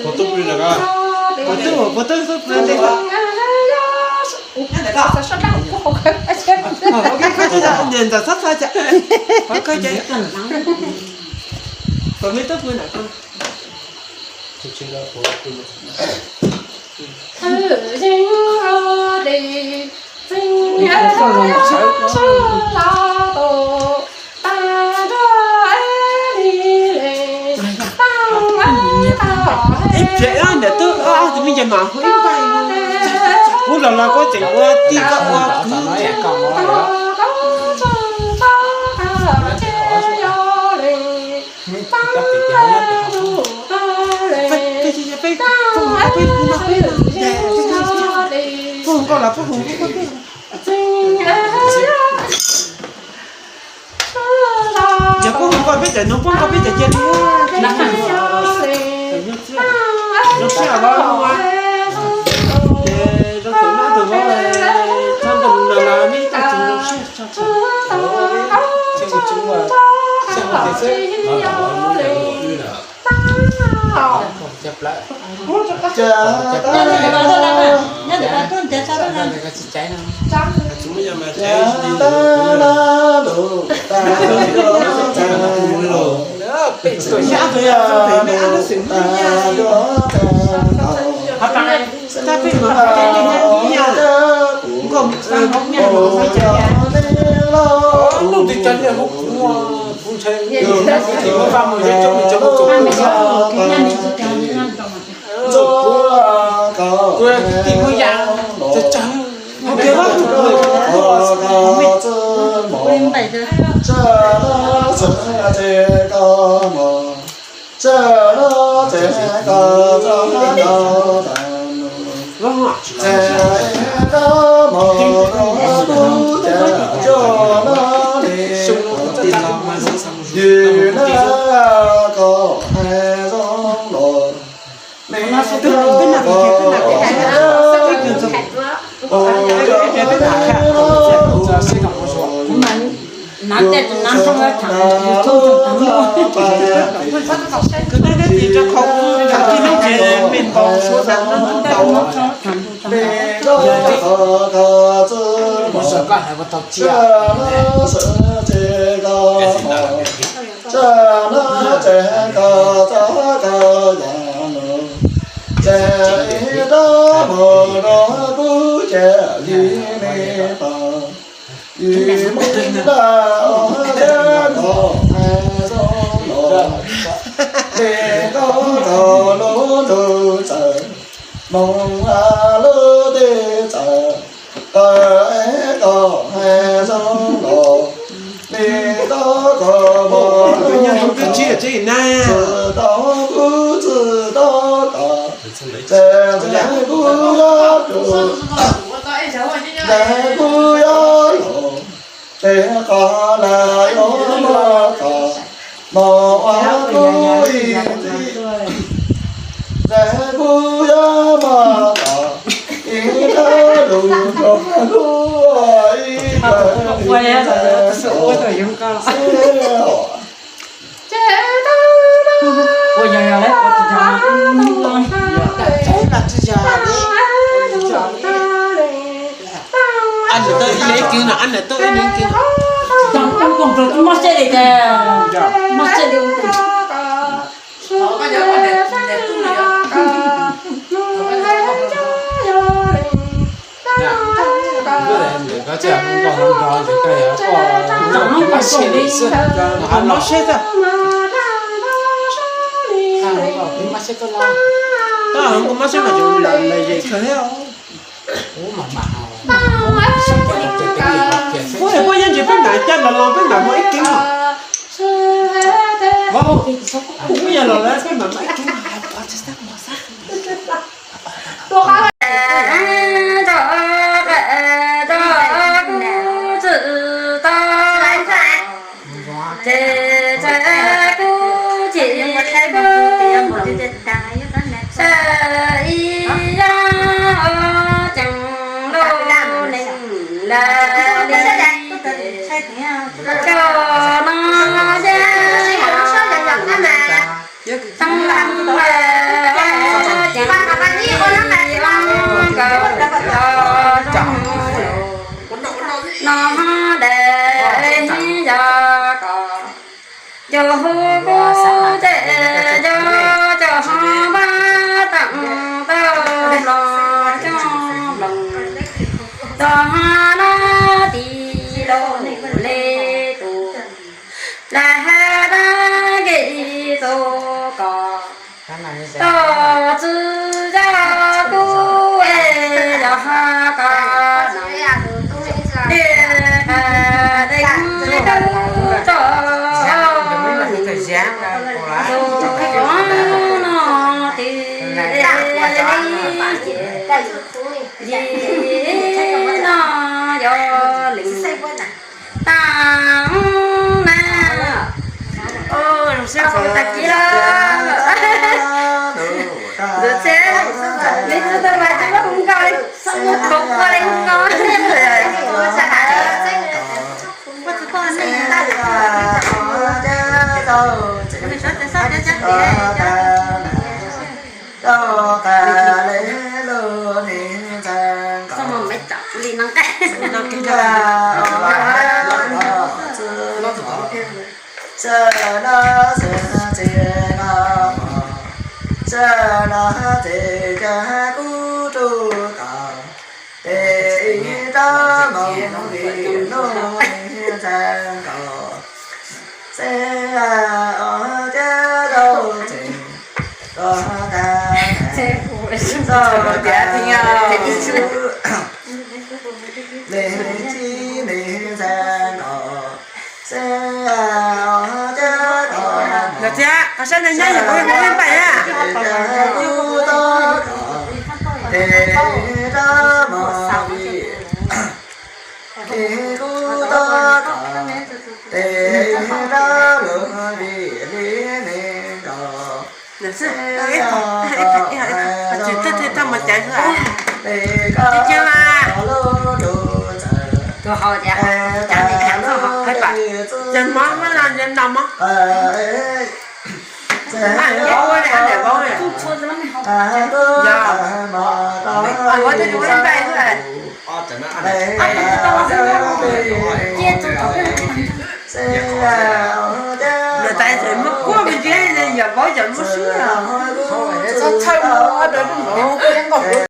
Foto print là foto giúp lên đây. Ok, coi cho nhìn ra sắp sao chả. Coi chơi. Còn mấy tóc vừa nào không? Tôi chưa ra phố. Trẻ anh để tôi thì bây giờ mà hơi bay cú là có chuyện qua đi qua Tao nói à còn nói đó. Không có là không giờ không có biết giờ nó không có biết giờ chơi nó sẽ là bao nhiêu để nó tự nó tự nó tham đồng là mấy cái chuyện nó sẽ Chứ một chúng mà xem một thế chập lại. chúng bây giờ mà cháy la na đi đâu lê tu là ra cái tô cỏ to chữ ra cô ê là ha ca để đây đâu cho nó thì nó do lính tăng na ôi nó sẽ có ta kia được chứ lính nó tôi mà chúng nó không coi không có đây không có sao mà mấy chọc đi năng cái Được chưa? Có sân này nhanh có lên bài à? Được chưa? Chỉ thích thì tao mà chạy thôi à? Được chưa à? tôi hỏi dạ chẳng thì khám rồi họ hết bạn Chân món mới làm chân đồng á. Ăn để bố này, ăn để bố này. Dạ. Có thể chú lên đây thôi à. Người ta sẽ mất quá bên kia nên giờ bố chẳng mất xíu à. Sao chơi mua ở đây cũng